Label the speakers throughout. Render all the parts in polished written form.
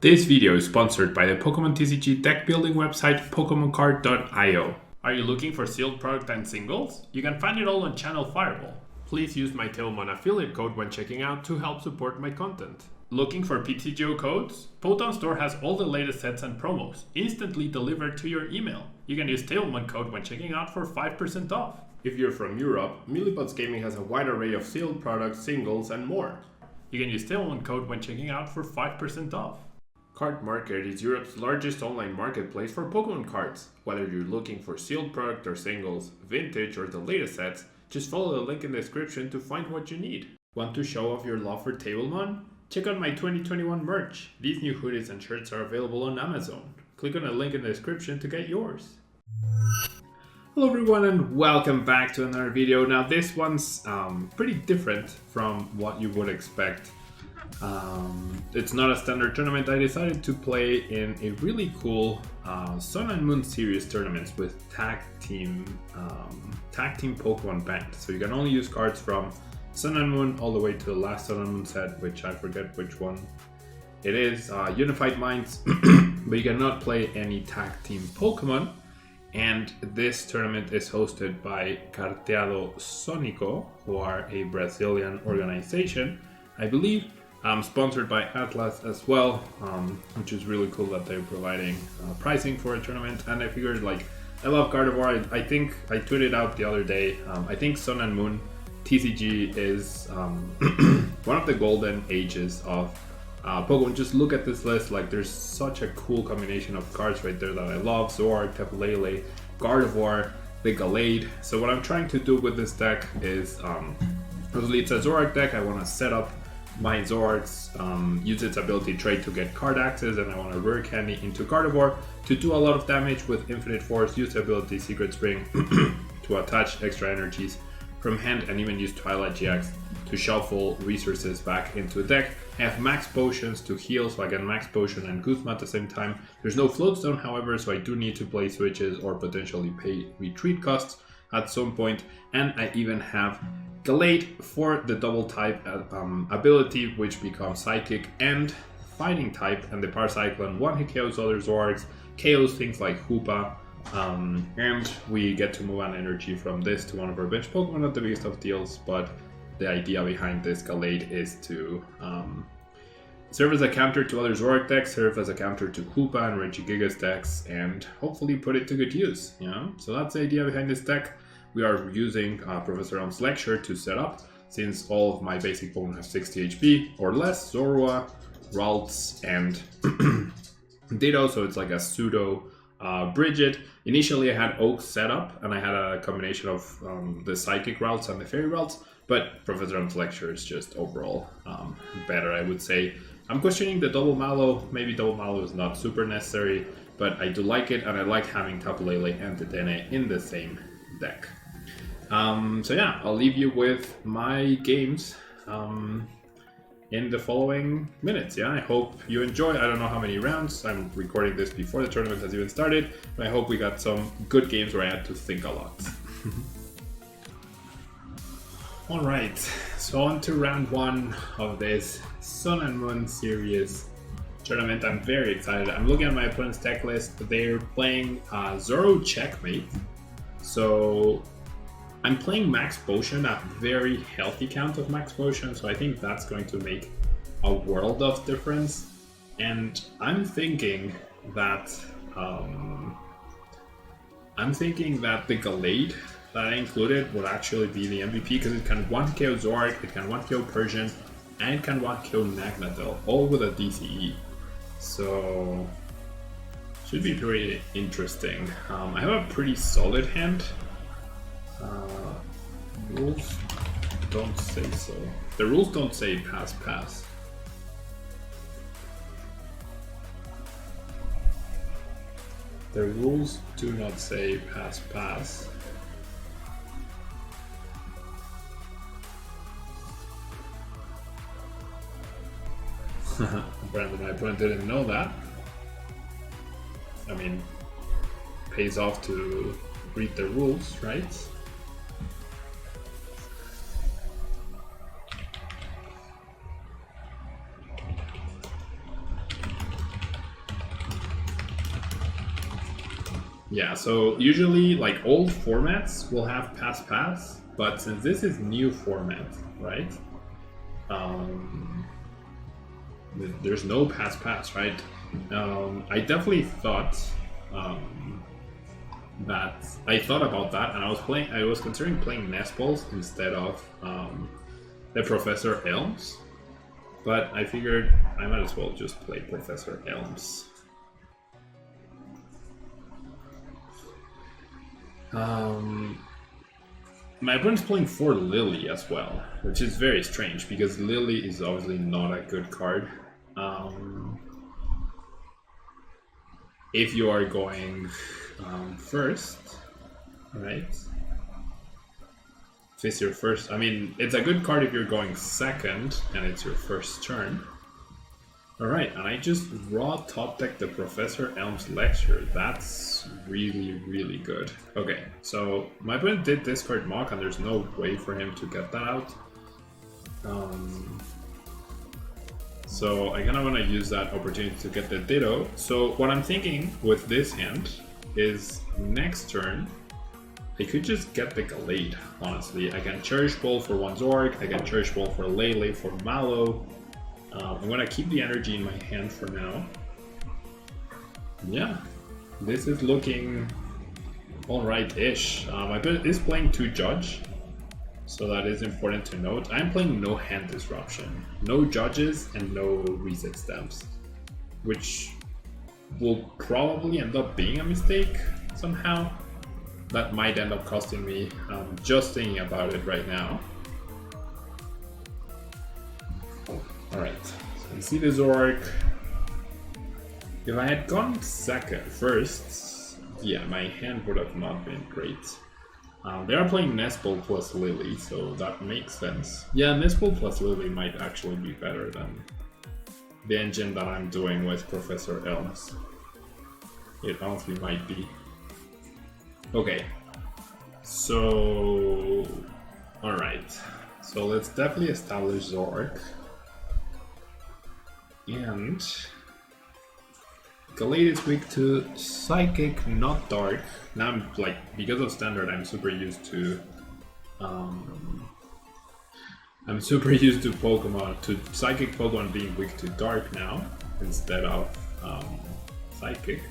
Speaker 1: This video is sponsored by the Pokemon TCG deck building website PokemonCard.io. Are you looking for sealed product and singles? You can find it all on Channel Fireball. Please use my Tailmon affiliate code when checking out to help support my content. Looking for PTGO codes? Potown Store has all the latest sets and promos, instantly delivered to your email. You can use Tailmon code when checking out for 5% off. If you're from Europe, Millipots Gaming has a wide array of sealed products, singles, and more. You can use Tailmon code when checking out for 5% off. Card Market is Europe's largest online marketplace for Pokemon cards. Whether you're looking for sealed product or singles, vintage or the latest sets, just follow the link in the description to find what you need. Want to show off your love for Tablemon? Check out my 2021 merch. These new hoodies and shirts are available on Amazon. Click on the link in the description to get yours. Hello everyone and welcome back to another video. Now this one's pretty different from what you would expect. It's not a standard tournament. I decided to play in a really cool Sun and Moon series tournaments with tag team Pokemon banked. So you can only use cards from Sun and Moon all the way to the last Sun and Moon set, which I forget which one it is. Unified Minds, but you cannot play any tag team Pokemon. And this tournament is hosted by Carteado Sonico, who are a Brazilian organization, I believe. Sponsored by Atlas as well, which is really cool that they're providing pricing for a tournament. And I figured, like, I love Gardevoir. I think I tweeted out the other day, I think Sun and Moon TCG is one of the golden ages of Pokemon. Just look at this list, like there's such a cool combination of cards right there that I love. Zoroark, Tapu Lele, Gardevoir, the Gallade. So what I'm trying to do with this deck is, obviously it's a Zoroark deck. I want to set up my Zoroark's, use its ability trade to get card access, and I want to Rare Candy into Gardevoir to do a lot of damage with Infinite Force, use the ability Secret Spring to attach extra energies from hand, and even use Twilight GX to shuffle resources back into the deck. I have max potions to heal, so I get max potion and Guzma at the same time. There's no Floatstone, however, so I do need to play switches or potentially pay retreat costs at some point. And I even have Gallade for the double type ability, which becomes Psychic and Fighting type, and the Paracyclone one-hit KOs other Zoroarks, KOs things like Hoopa, and we get to move an energy from this to one of our bench Pokemon, not the biggest of deals, but the idea behind this Gallade is to serve as a counter to other Zoroark decks, serve as a counter to Hoopa and Regigigas decks, and hopefully put it to good use, you know? So that's the idea behind this deck. We are using Professor Elm's lecture to set up, since all of my basic Pokemon have 60 HP or less, Zorua, Ralts, and Ditto, so it's like a pseudo Bridget. Initially I had Oak set up, and I had a combination of the Psychic routes and the Fairy routes, but Professor Elm's lecture is just overall better, I would say. I'm questioning the Double Mallow. Maybe Double Mallow is not super necessary, but I do like it, and I like having Tapu Lele and Dedenne in the same deck. So yeah, I'll leave you with my games in the following minutes. Yeah, I hope you enjoy. I don't know how many rounds. I'm recording this before the tournament has even started, but I hope we got some good games where I had to think a lot. Alright, so on to round one of this Sun and Moon series tournament. I'm very excited. I'm looking at my opponent's deck list. They're playing Zoro Checkmate. So I'm playing Max Potion, a very healthy count of Max Potion, so I think that's going to make a world of difference. And I'm thinking that the Gallade that I included would actually be the MVP, because it can 1-KO Zoroark, it can 1-KO Persian, and it can 1-KO Nagnadel, all with a DCE. So should be pretty interesting. I have a pretty solid hand. Rules don't say so. The rules don't say pass. The rules do not say pass. Apparently my opponent didn't know that. I mean, pays off to read the rules, right? Yeah, so usually like old formats will have pass, but since this is new format, right? There's no pass, right? I definitely thought that I thought about that, and I was considering playing Nespals instead of the Professor Elms, but I figured I might as well just play Professor Elms. My opponent's playing for Lily as well, which is very strange because Lily is obviously not a good card. If you are going first, right? If it's your first, I mean, it's a good card if you're going second and it's your first turn. Alright, and I just raw top deck the Professor Elm's Lecture. That's really, really good. Okay, so my opponent did discard Mock and there's no way for him to get that out. So I kind of want to use that opportunity to get the Ditto. So what I'm thinking with this hand is next turn, I could just get the Gallade, honestly. I can Cherish Ball for one Zork, I can Cherish Ball for Lele for Mallow. I'm gonna keep the energy in my hand for now. Yeah, this is looking alright-ish. My opponent is playing 2 Judge, so that is important to note. I'm playing no hand disruption, no judges, and no reset stamps, which will probably end up being a mistake somehow. That might end up costing me, just thinking about it right now. Alright, so you see the Zork. If I had gone first, yeah, my hand would have not been great. They are playing Nespal plus Lily, so that makes sense. Yeah, Nespal plus Lily might actually be better than the engine that I'm doing with Professor Elms. It honestly might be. Okay, so... Alright, so let's definitely establish Zork. And Gallade is weak to Psychic, not Dark. Now I'm like, because of Standard, I'm super used to Pokemon, to Psychic Pokemon being weak to Dark now instead of Psychic.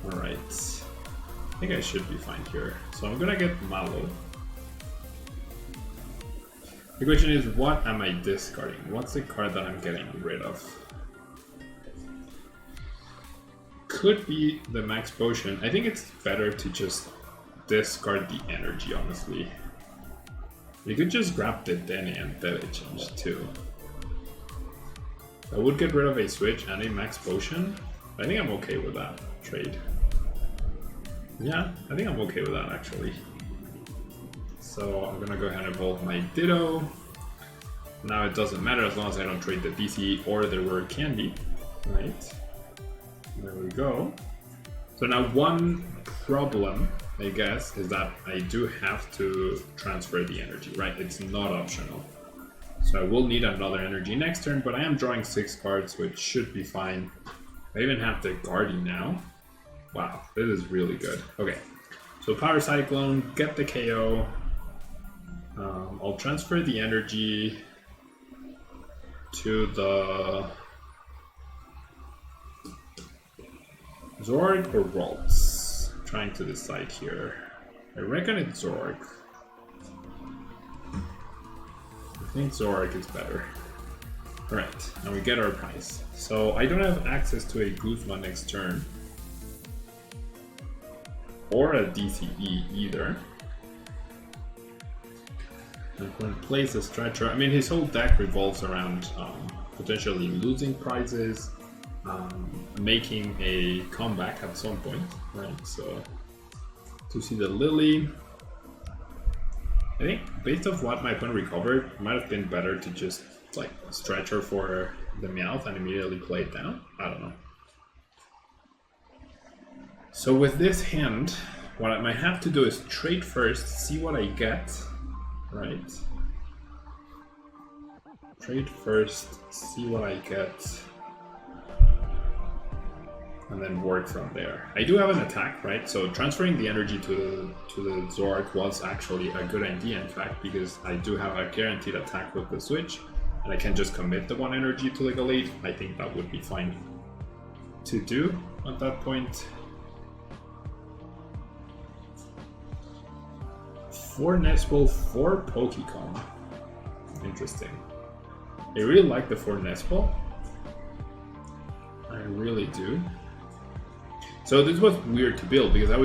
Speaker 1: Alright, I think I should be fine here. So I'm gonna get Mallow. The question is, what am I discarding? What's the card that I'm getting rid of? Could be the Max Potion. I think it's better to just discard the energy, honestly. You could just grab the Denny and Change too. I would get rid of a Switch and a Max Potion. I think I'm okay with that trade. Yeah, I think I'm okay with that actually. So I'm gonna go ahead and evolve my Ditto. Now it doesn't matter as long as I don't trade the DC or the Rare Candy. Right. There we go. So now one problem, I guess, is that I do have to transfer the energy, right? It's not optional. So I will need another energy next turn, but I am drawing 6 cards, which should be fine. I even have the Guardian now. Wow, this is really good. Okay, so Power Cyclone, get the KO. I'll transfer the energy to the Zork or Ralts. I'm trying to decide here. I reckon it's Zork. I think Zork is better. Alright, and we get our prize. So I don't have access to a Guzma next turn. Or a DCE either. And when he plays a Stretcher, I mean his whole deck revolves around potentially losing prizes, making a comeback at some point, right? So to see the Lily, I think based off what my opponent recovered, it might have been better to just like Stretcher for the Meowth and immediately play it down. I don't know. So with this hand, what I might have to do is trade first, see what I get, right? Trade first, see what I get. and then work from there. I do have an attack, right? So transferring the energy to the Zoroark was actually a good idea, in fact, because I do have a guaranteed attack with the switch, and I can just commit the 1 energy to the Gallade. I think that would be fine to do at that point. 4 Nest Ball, 4 Pokecom. Interesting. I really like the 4 Nest Ball. I really do. So this was weird to build because I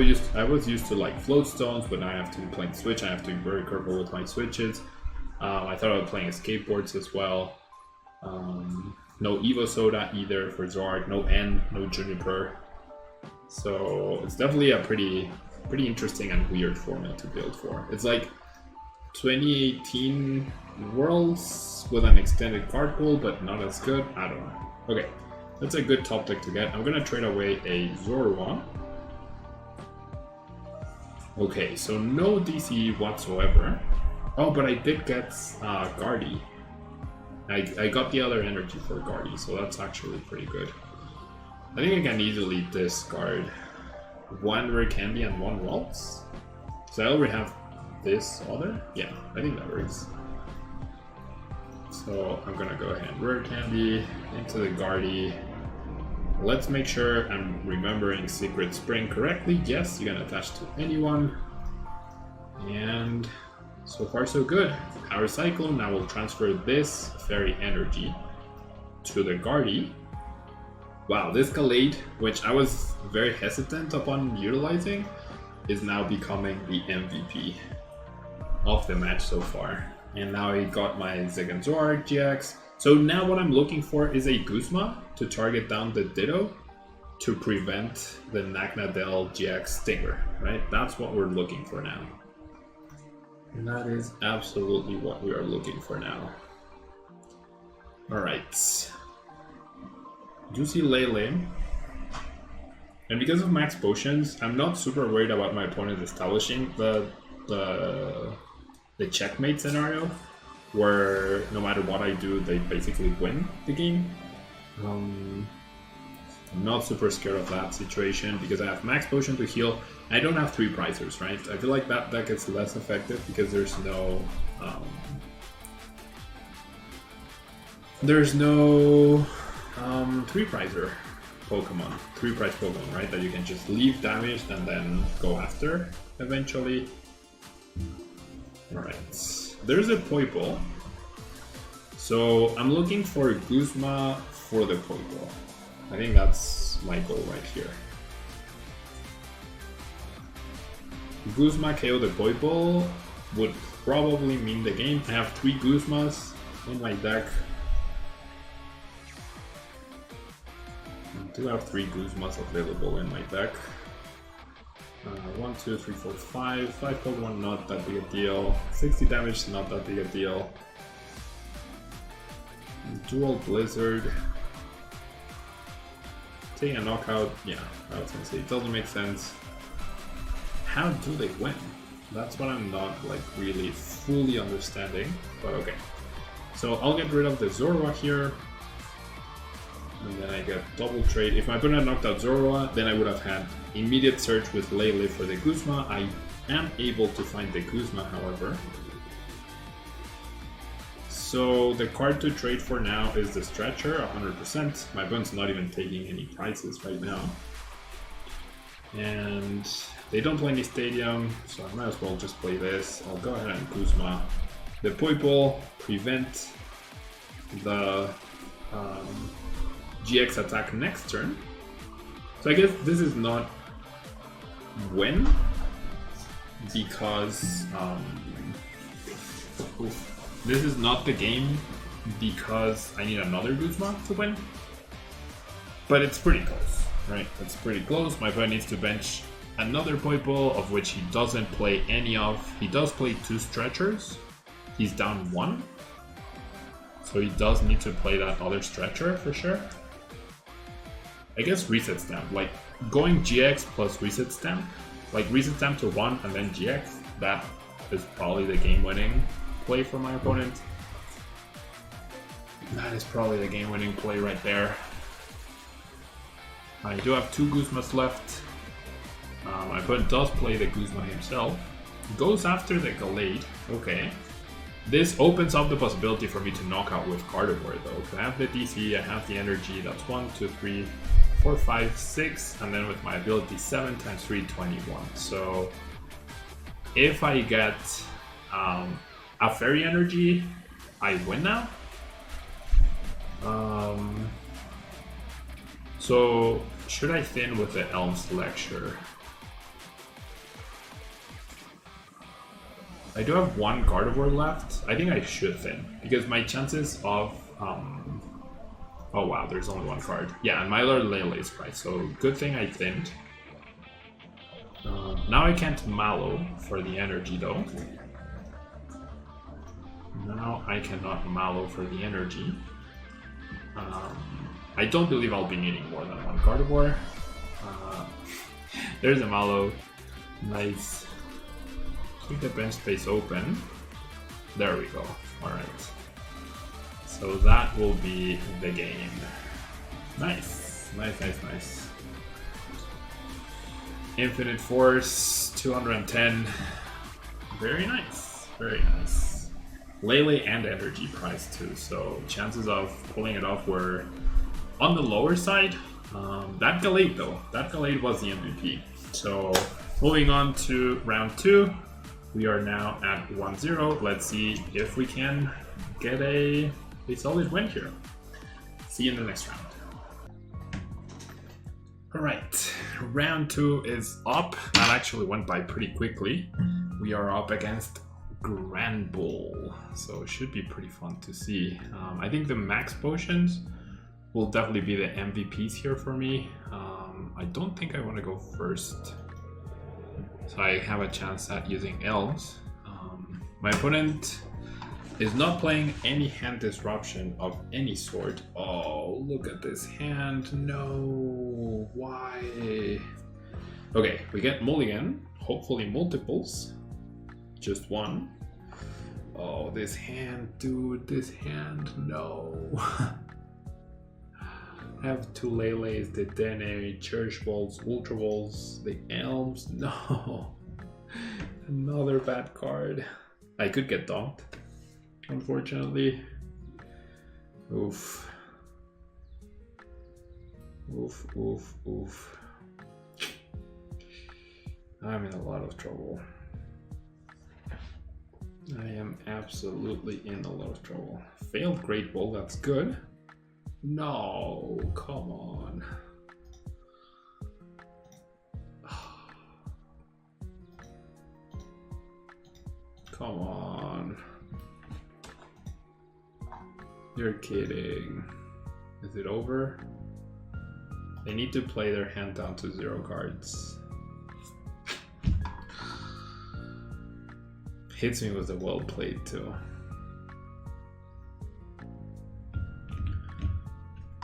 Speaker 1: was used to like float stones, but now I have to be playing switch. I have to be very careful with my switches. I thought I was playing skateboards as well. No Evo Soda either for Zoroark. No N, no Juniper. So it's definitely a pretty interesting and weird format to build for. It's like 2018 Worlds with an extended card pool, but not as good. I don't know. Okay. That's a good top deck to get. I'm gonna trade away a Zorua. Okay, so no DC whatsoever. Oh, but I did get Guardy. I got the other energy for Guardy, so that's actually pretty good. I think I can easily discard 1 Rare Candy and 1 Waltz. So I already have this other? Yeah, I think that works. So I'm gonna go ahead and Rare Candy into the Guardy. Let's make sure I'm remembering Secret Spring correctly. Yes, you can attach to anyone. And so far so good. Power Cyclone, now we'll transfer this Fairy Energy to the Guardy. Wow, this Gallade, which I was very hesitant upon utilizing, is now becoming the MVP of the match so far. And now I got my Zoroark GX. So now what I'm looking for is a Guzma to target down the Ditto to prevent the Nagnadel GX Stinger, right? That's what we're looking for now. And that is absolutely what we are looking for now. Alright. Juicy Lele. And because of max potions, I'm not super worried about my opponent establishing the checkmate scenario, where no matter what I do, they basically win the game. I'm not super scared of that situation because I have max potion to heal. I don't have 3 prizers, right? I feel like that gets less effective because there's no 3 prizer Pokemon, 3 prize Pokemon, right? That you can just leave damaged and then go after eventually. Alright, there's a Poipole. So I'm looking for Guzma for the Poipole. I think that's my goal right here. Guzma KO the Poipole would probably mean the game. I have 3 Guzmas in my deck. I do have 3 Guzmas available in my deck. 1, 2, 3, 4, 5. 5 Pokemon, not that big a deal. 60 damage, not that big a deal. Dual Blizzard. Taking a knockout, yeah, I was gonna say, it doesn't make sense. How do they win? That's what I'm not like really fully understanding, but okay. So I'll get rid of the Zorua here. And then I get double trade. If my opponent knocked out Zorua, then I would have had immediate search with Lele for the Guzma. I am able to find the Guzma, however. So the card to trade for now is the Stretcher, 100%. My opponent's not even taking any prizes right now. And they don't play any Stadium, so I might as well just play this. I'll go ahead and Guzma the Poipole, prevent the GX attack next turn. So I guess this is not win because this is not the game because I need another Guzma to win. But it's pretty close, right? It's pretty close. My opponent needs to bench another Poipole, of which he doesn't play any of. He does play 2 Stretchers. He's down 1. So he does need to play that other Stretcher for sure. I guess Reset Stamp, like going GX plus Reset Stamp, like Reset Stamp to 1 and then GX, that is probably the game-winning play for my opponent. That is probably the game-winning play right there. I do have 2 Guzmas left. My opponent does play the Guzma himself. Goes after the Gallade. Okay. This opens up the possibility for me to knock out with Gardevoir though. I have the DC, I have the energy. That's 1, 2, 3, 4, 5, 6. And then with my ability 7 times 3, 21. So if I get a Fairy Energy, I win now. So should I thin with the Elm's Lecture? I do have 1 Gardevoir left. I think I should thin because my chances of oh wow, there's only 1 card. Yeah, and my Lele is right, so good thing I thinned. Now I can't Mallow for the energy though. Now I cannot Mallow for the energy. I don't believe I'll be needing more than 1 Gardevoir. There's a Mallow. Nice. Keep the bench space open. There we go. Alright. So that will be the game. Nice. Nice, nice, nice. Infinite Force, 210. Very nice. Very nice. Lele and energy price too, so chances of pulling it off were on the lower side. That Gallade though, that Gallade was the MVP. So moving on to round 2, we are now at 1-0. Let's see if we can get a solid win here. See you in the next round. Alright, round 2 is up. That actually went by pretty quickly. We are up against Grand Bull, so it should be pretty fun to see. I think the max potions will definitely be the MVPs here for me. I don't think I want to go first, so I have a chance at using elves. My opponent is not playing any hand disruption of any sort. Oh, look at this hand. No, why? Okay, we get mulligan, hopefully multiples. Just 1. Oh, this hand, dude, this hand, no. I have 2 Leles, the Dene, Church Balls, Ultra Balls, the Elms, no. Another bad card. I could get donked, unfortunately. Oof. Oof, oof, oof. I'm in a lot of trouble. I am absolutely in a lot of trouble. Failed Great Ball, that's good. No, come on. Come on. You're kidding. Is it over? They need to play their hand down to 0 cards. Hits me with a well played too.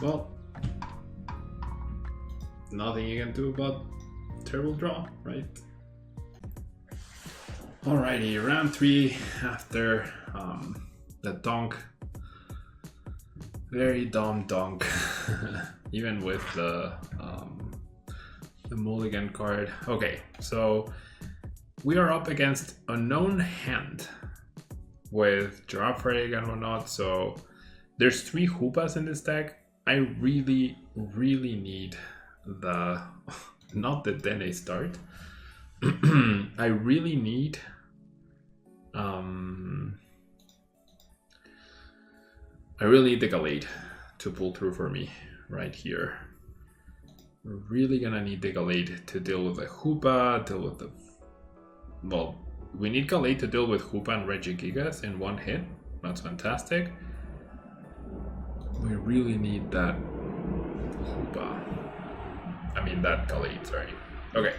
Speaker 1: Well, nothing you can do about terrible draw, right? Alrighty, round 3 after the donk. Very dumb donk. Even with the mulligan card. Okay, so we are up against Unknown Hand with Giraffe and whatnot. So there's 3 Hoopas in this deck. I really, really need the not the Dene start. I really need the Gallade to pull through for me right here. We're really gonna need the Gallade to deal with the Hoopa, deal with the... Well, we need Gallade to deal with Hoopa and Regigigas in 1 hit. That's fantastic. We really need that Hoopa. I mean that Gallade, sorry. Okay.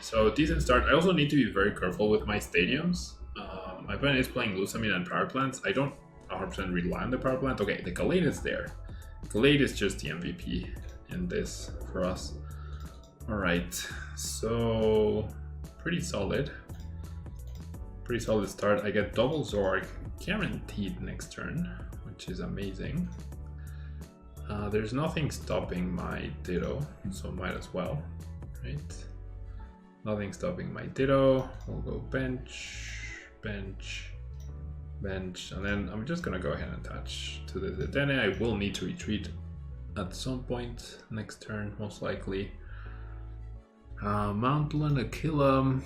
Speaker 1: So decent start. I also need to be very careful with my stadiums. My opponent is playing Lusamine and Power Plants. I don't 100% rely on the Power Plant. Okay, the Gallade is there. Gallade is just the MVP in this for us. Alright, so pretty solid. Pretty solid start. I get double Zork guaranteed next turn, which is amazing. There's nothing stopping my Ditto, so might as well, right? Nothing stopping my Ditto. We'll go bench, bench, bench, and then I'm just gonna go ahead and attach to the Dene. I will need to retreat at some point next turn, most likely. Mountland Aquila.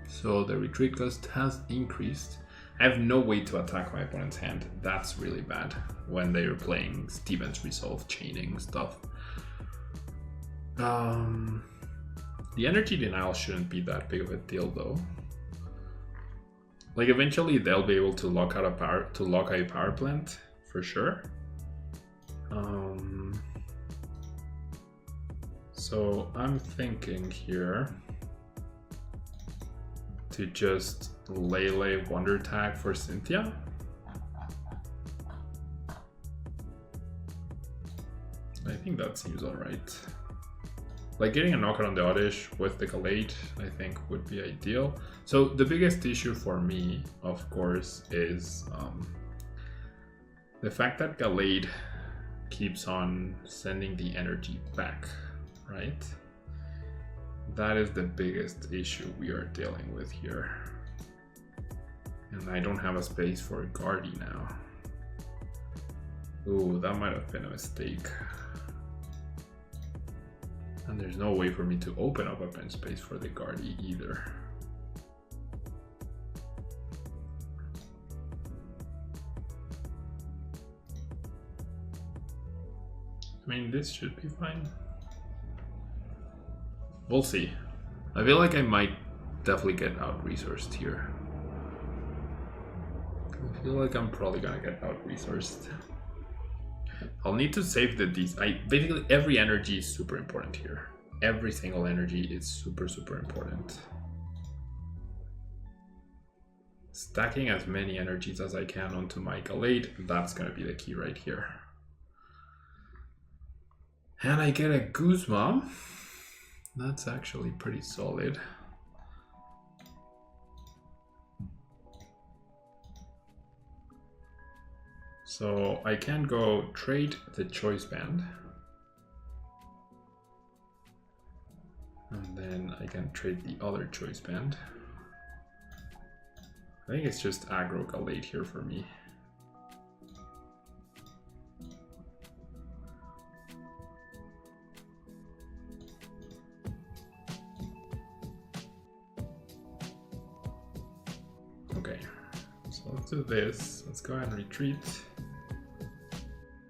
Speaker 1: So the retreat cost has increased. I have no way to attack my opponent's hand. That's really bad when they're playing Steven's Resolve chaining stuff. The energy denial shouldn't be that big of a deal though. Like eventually they'll be able to lock out a power plant for sure. So I'm thinking here to just Lele Wonder Tag for Cynthia. I think that seems alright. Like getting a knockout on the Oddish with the Gallade, I think would be ideal. So the biggest issue for me, of course, is the fact that Gallade keeps on sending the energy back, right? That is the biggest issue we are dealing with here. And I don't have a space for Guardy now. Ooh, that might have been a mistake. And there's no way for me to open up a bench space for the Guardy either. I mean, this should be fine. We'll see. I feel like I might definitely get out-resourced here. I feel like I'm probably gonna get out-resourced. I'll need to save the DC. Basically, every energy is super important here. Every single energy is super, super important. Stacking as many energies as I can onto my Gallade, that's gonna be the key right here. And I get a Guzma. That's actually pretty solid. So I can go trade the choice band. And then I can trade the other choice band. I think it's just aggro Gallade here for me. Okay, so let's do this. Let's go ahead and retreat.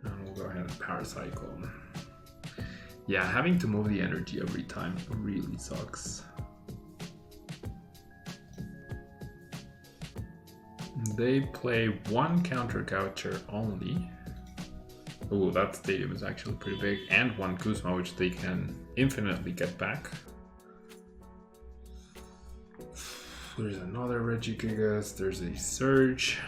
Speaker 1: And we'll go ahead and power cycle. Yeah, having to move the energy every time really sucks. They play one counter Goucher only. Oh, that stadium is actually pretty big. And one Kuzma, which they can infinitely get back. There's another Regigigas, there's a Surge.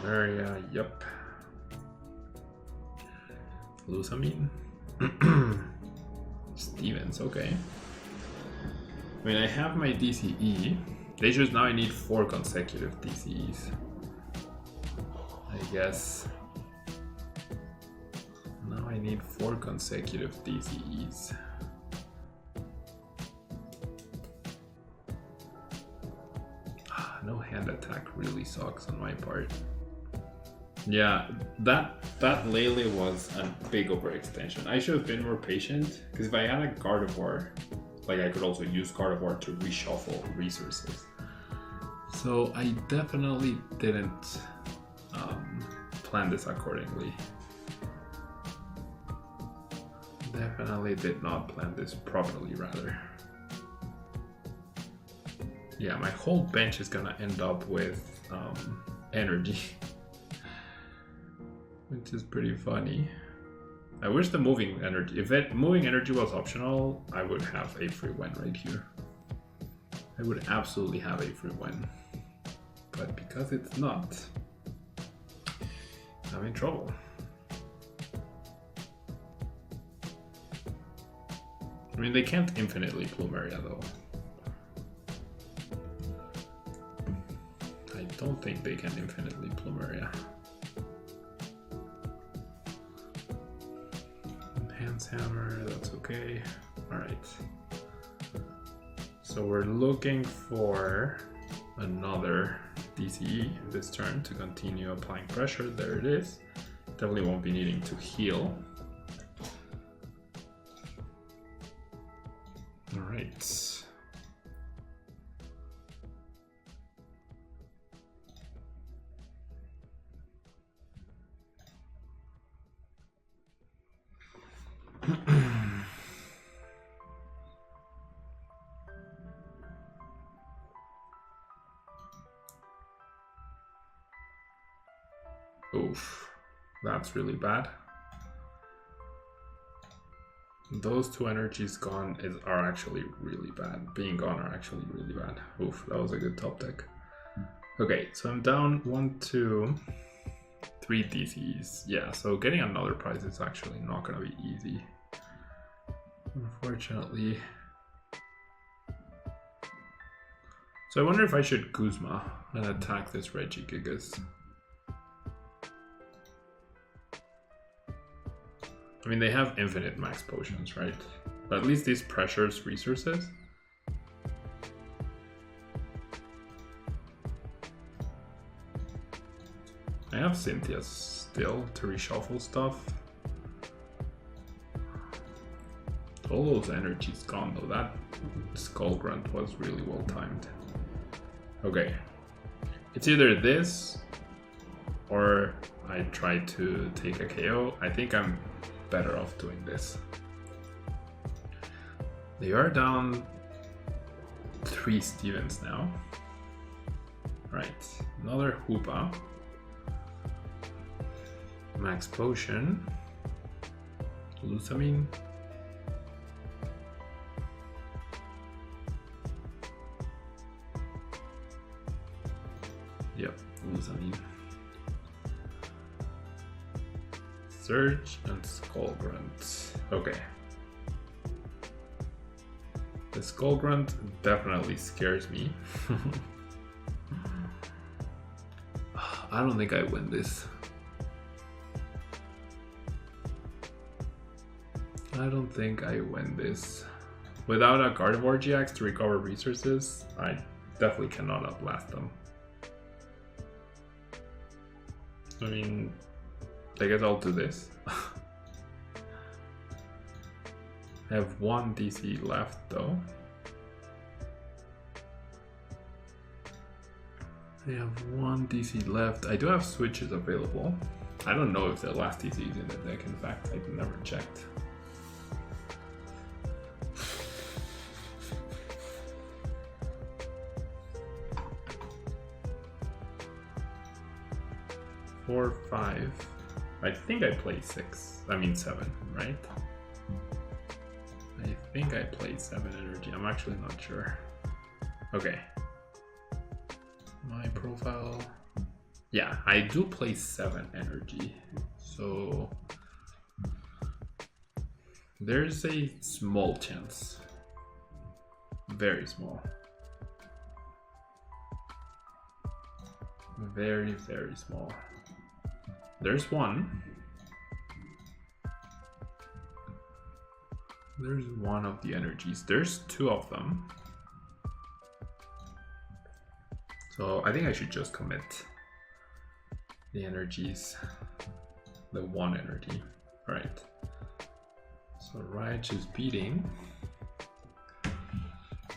Speaker 1: Maria, yep. Lusamine. Stevens, okay. I mean, I have my DCE. They just now I need 4 consecutive DCEs. I guess. Now I need 4 consecutive DCEs. No hand attack really sucks on my part. Yeah, that Lele was a big overextension. I should have been more patient, because if I had a Gardevoir, like I could also use Gardevoir to reshuffle resources. So I definitely didn't plan this accordingly. Definitely did not plan this properly, rather. Yeah, my whole bench is gonna end up with energy. Which is pretty funny. I wish the moving energy, if moving energy was optional, I would have a free win right here. I would absolutely have a free win. But because it's not, I'm in trouble. I mean, they can't infinitely Plumeria though. I don't think they can infinitely Plumeria. Giant's Hammer, that's okay. Alright. So we're looking for another DCE this turn to continue applying pressure. There it is. Definitely won't be needing to heal. Alright. Oof, that's really bad. Those two energies gone are actually really bad. Being gone are actually really bad. Oof, that was a good top deck. Okay, so I'm down 1, 2, 3 DCs. Yeah, so getting another prize is actually not gonna be easy, unfortunately. So I wonder if I should Guzma and attack this Regigigas. I mean, they have infinite max potions, right? But at least this pressures resources. I have Cynthia still to reshuffle stuff. All those energies gone though. That Skull Grunt was really well timed. Okay. It's either this or I try to take a KO. I think I'm better off doing this. They are down 3 Stevens now. Right, another Hoopa. Max Potion. Lusamine. Yep, Lusamine. Surge and Skull Grunt. Okay. The Skull Grunt definitely scares me. I don't think I win this. I don't think I win this. Without a Gardevoir GX to recover resources, I definitely cannot outlast them. I mean, I guess I'll do this. I have 1 DC left though. I have 1 DC left. I do have switches available. I don't know if the last DC is in the deck, in fact, I've never checked. Four, 5. I think I played 6. I mean 7, right? I think I played 7 energy. I'm actually not sure. Okay. My profile. Yeah, I do play 7 energy. So there's a small chance. Very small. Very, very small. There's 1. There's 1 of the energies. There's 2 of them. So I think I should just commit the energies. The 1 energy. Alright. So Rage is beating.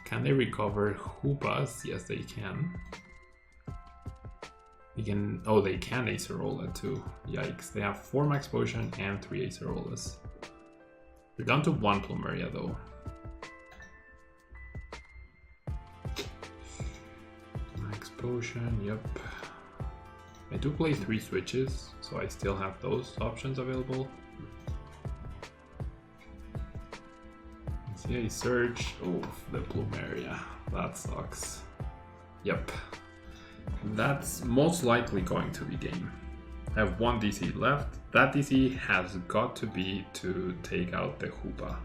Speaker 1: Can they recover Hoopas? Yes, they can. Oh, they can Acerola too. Yikes. They have 4 Max Potion and 3 Acerolas. They're down to 1 Plumeria though. Max Potion, yep. I do play 3 switches, so I still have those options available. See a Surge. Oh, the Plumeria. That sucks. Yep. That's most likely going to be game. I have 1 DC left. That DC has got to be to take out the Hoopa.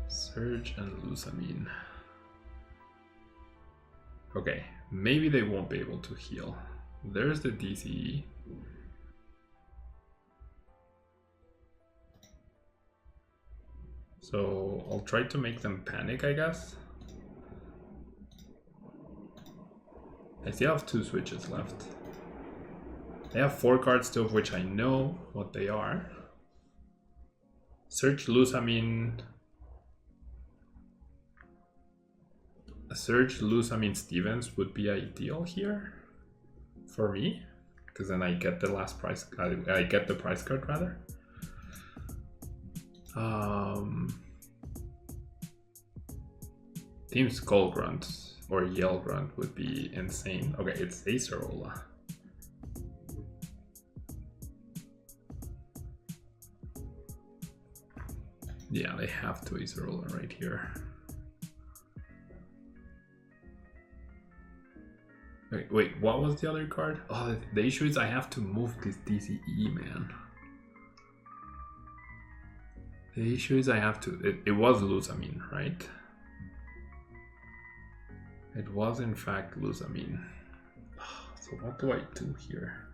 Speaker 1: Surge and Lusamine. Okay, maybe they won't be able to heal. There's the DCE. So I'll try to make them panic, I guess. I still have 2 switches left. I have 4 cards, 2 of which I know what they are. Search Lusamine. Search Lusamine Stevens would be ideal here for me, because then I get the last price. I get the price card rather. Team Skull Grunt or Yell Grunt would be insane. Okay, it's Acerola. Yeah, they have to Acerola right here. Wait, what was the other card? Oh, the issue is I have to move this DCE, man. The issue is I have to... It was Lusamine, right? It was in fact Lusamine. So what do I do here?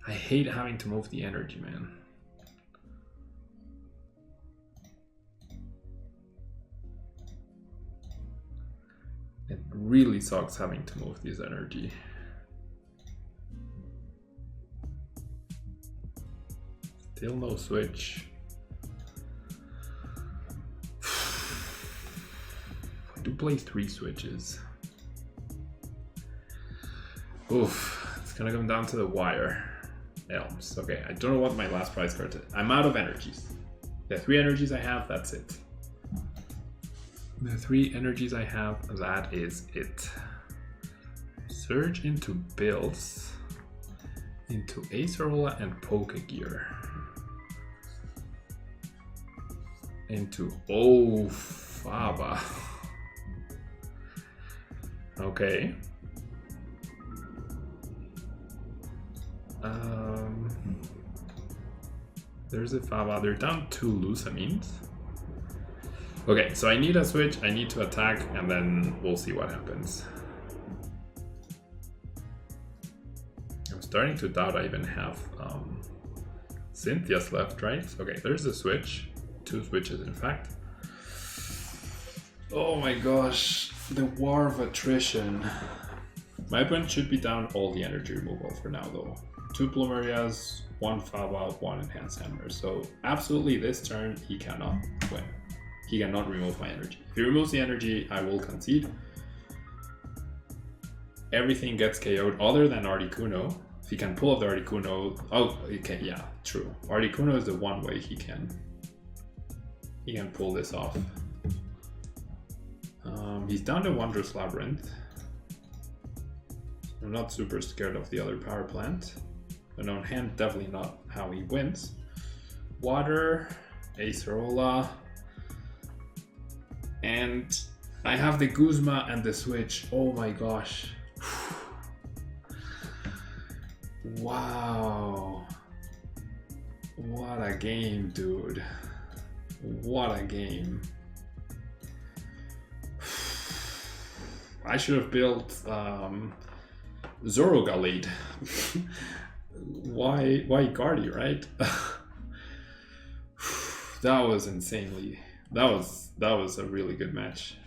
Speaker 1: I hate having to move the energy, man. It really sucks having to move this energy. Still no switch. I do play 3 switches. Oof, it's gonna come down to the wire. Elms. Okay, I don't know what my last prize card is. I'm out of energies. The 3 energies I have, that's it. The 3 energies I have, that is it. Surge into builds, into Acerola and Pokegear. Into Faba. Okay. There's a Faba. They're down 2 Lusamines. Okay, so I need a switch, I need to attack, and then we'll see what happens. I'm starting to doubt I even have Cynthia's left, right? Okay, there's a switch. 2 switches, in fact. Oh my gosh, the war of attrition. My opponent should be down all the energy removal for now, though. 2 Plumerias, 1 Faba, 1 Enhanced Hammer. So absolutely this turn, he cannot win. He cannot remove my energy. If he removes the energy, I will concede. Everything gets KO'd other than Articuno. If he can pull off the Articuno... Oh, okay, yeah, true. Articuno is the one way he can pull this off. He's down to Wondrous Labyrinth. I'm not super scared of the other power plant. And on hand, definitely not how he wins. Water, Acerola. And I have the Guzma and the switch. Oh my gosh. Wow. What a game, dude. What a game. I should have built Zorogalade. Why Guardy, right? That was insanely... That was a really good match.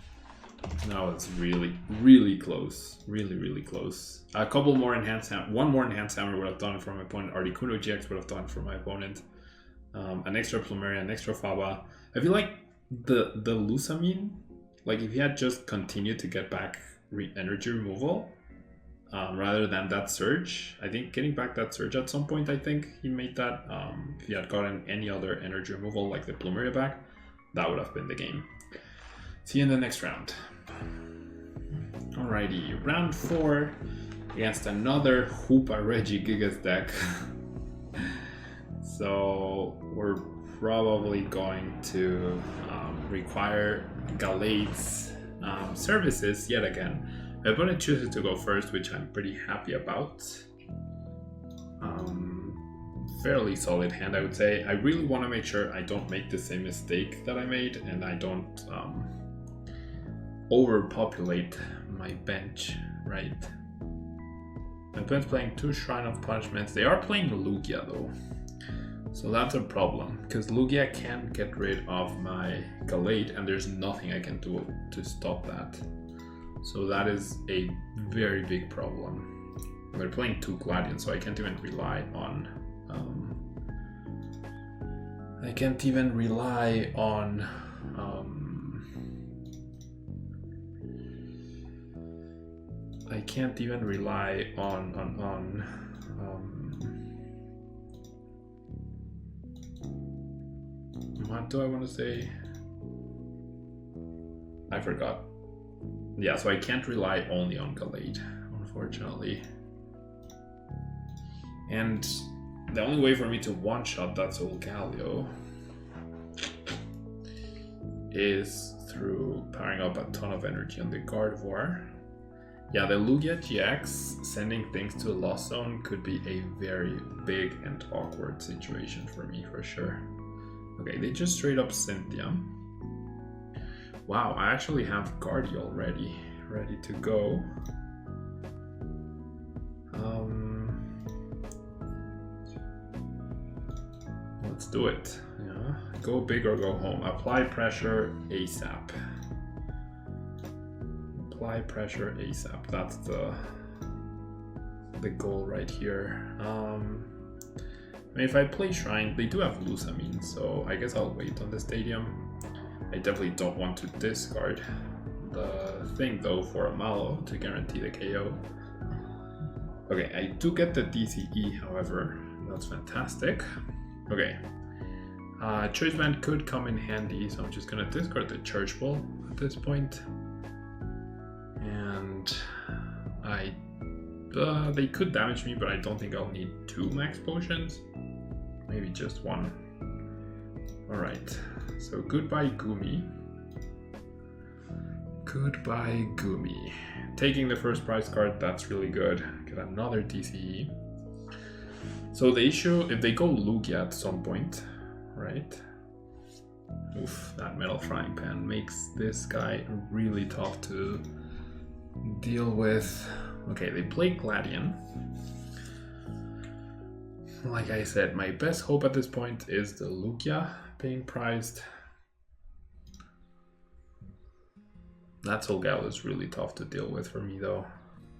Speaker 1: That was really close. Really close. A couple more enhanced hammer, one more enhanced hammer would have done it for my opponent. Articuno GX would have done it for my opponent. An extra Plumeria, an extra Faba. I feel like the Lusamine, like if he had just continued to get back energy removal, rather than that surge. I think getting back that surge at some point, I think he made that. If he had gotten any other energy removal like the Plumeria back, that would have been the game. See you in the next round. Alrighty, round 4 against another Hoopa Regigigas deck. So we're probably going to require Galade's services yet again. My opponent chooses to go first, which I'm pretty happy about. Fairly solid hand, I would say. I really want to make sure I don't make the same mistake that I made and I don't overpopulate my bench, right? My opponent's playing 2 Shrine of Punishments. They are playing Lugia though. So that's a problem, because Lugia can't get rid of my Gallade and there's nothing I can do to stop that. So that is a very big problem. And they're playing 2 Gladians, so I can't even rely on... I can't even rely on what do I want to say? I forgot. Yeah, so I can't rely only on Gallade, unfortunately. And the only way for me to one-shot that Solgaleo is through powering up a ton of energy on the Gardevoir. Yeah, the Lugia GX sending things to a lost zone could be a very big and awkward situation for me, for sure. Okay, they just straight up Cynthia. Wow, I actually have Guardy already, ready to go. Let's do it. Yeah, go big or go home. Apply pressure ASAP. Apply pressure ASAP. That's the goal right here. I mean, if I play Shrine, they do have Lusamine, so I guess I'll wait on the Stadium. I definitely don't want to discard the thing though for a Mallow to guarantee the KO. Okay, I do get the DCE, however. That's fantastic. Okay, Choice Band could come in handy, so I'm just gonna discard the Church Ball at this point. And they could damage me, but I don't think I'll need 2 max potions. Maybe just 1. Alright, so goodbye Gumi. Goodbye Gumi. Taking the first prize card, that's really good. Get another DCE. So the issue, if they go Lugia at some point, right? Oof, that Metal Frying Pan makes this guy really tough to deal with. Okay, they play Gladian. Like I said, my best hope at this point is the Lugia being prized. That Solgaleo is really tough to deal with for me though.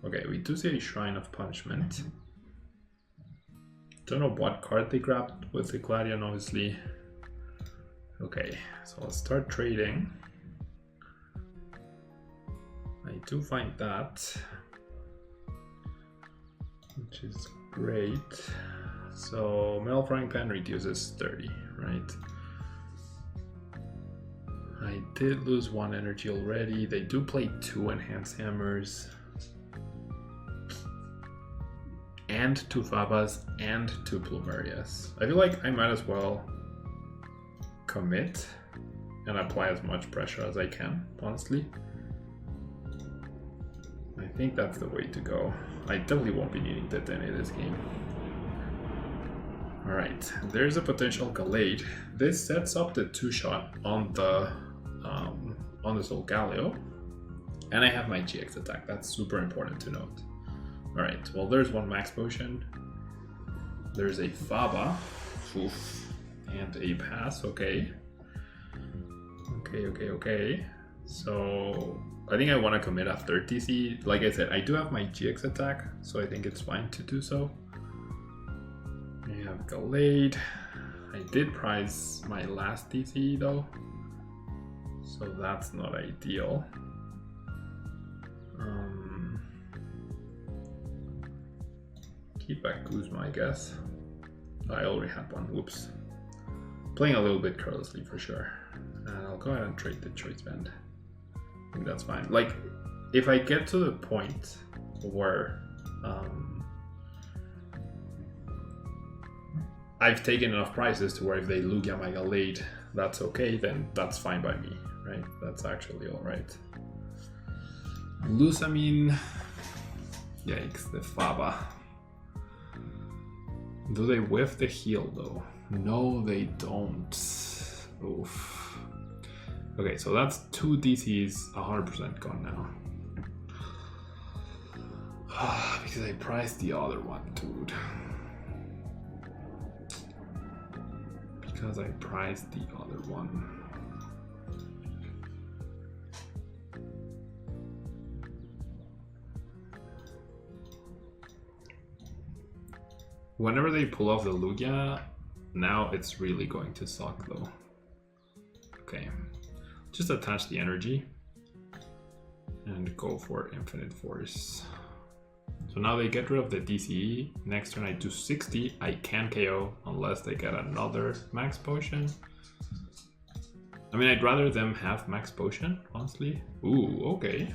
Speaker 1: Okay, we do see a Shrine of Punishment. Don't know what card they grabbed with the Gladian, obviously. Okay, so let's start trading. I do find that, which is great. So Metal Frying Pan reduces 30, right? I did lose 1 energy already. They do play 2 Enhanced Hammers. And 2 Fabas and 2 Plumerias. I feel like I might as well commit and apply as much pressure as I can, honestly. I think that's the way to go. I definitely won't be needing Tetene this game. Alright, there's a potential Gallade. This sets up the 2-shot on the Solgaleo. And I have my GX attack, that's super important to note. Alright, well there's 1 max potion. There's a Faba. Oof. And a pass, okay. Okay. So I think I want to commit after TC. Like I said, I do have my GX attack, so I think it's fine to do so. I have Gallade. I did prize my last TC though, so that's not ideal. Keep back Kuzma, I guess. I already had 1, whoops. Playing a little bit carelessly for sure. And I'll go ahead and trade the Choice Band. I think that's fine. Like, if I get to the point where I've taken enough prizes to where if they Lugia my Gallade, that's okay, then that's fine by me, right? That's actually alright. Lusamine. Yikes, the Faba. Do they whiff the heal though? No, they don't. Oof. Okay, so that's 2 DCs 100% gone now. Because I priced the other one, dude. Because I priced the other one. Whenever they pull off the Lugia, now it's really going to suck though. Okay, just attach the energy and go for Infinite Force. So now they get rid of the DCE. Next turn I do 60. I can KO unless they get another Max Potion. I mean, I'd rather them have Max Potion, honestly. Ooh, okay.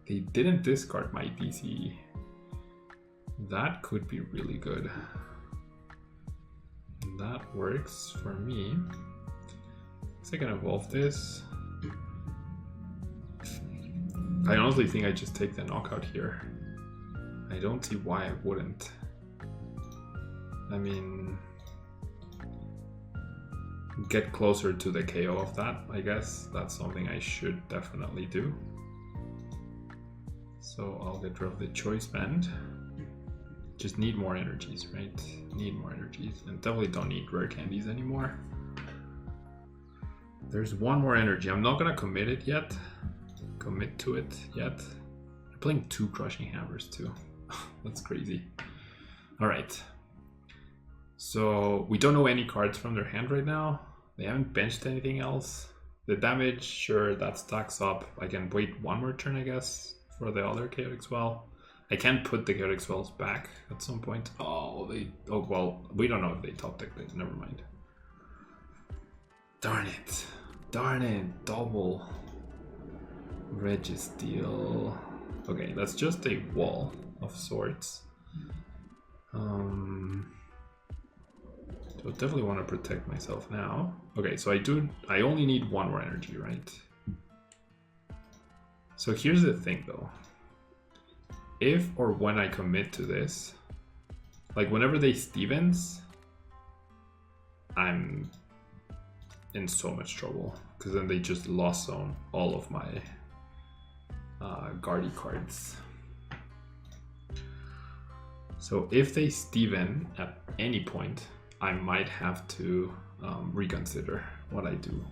Speaker 1: They didn't discard my DCE. That could be really good. That works for me. So I can evolve this. I honestly think I just take the knockout here. I don't see why I wouldn't. I mean, get closer to the KO of that, I guess. That's something I should definitely do. So I'll get rid of the choice band. Just need more energies, right? Need more energies. And definitely don't need rare candies anymore. There's one more energy. I'm not gonna commit it yet. Commit to it yet. I'm playing 2 crushing hammers too. That's crazy. Alright. So we don't know any cards from their hand right now. They haven't benched anything else. The damage, sure, that stacks up. I can wait one more turn, I guess, for the other Chaotic Swell. I can put the Chaotic Swells back at some point. Oh, well, we don't know if they top deck it. Never mind. Darn it. Darn it. Double. Registeel. Okay, that's just a wall of sorts. So definitely want to protect myself now. Okay, so I only need one more energy, right? So here's the thing though. If or when I commit to this, like whenever they Stevens, I'm in so much trouble because then they just lost zone all of my Guardy cards. So if they Steven at any point, I might have to reconsider what I do.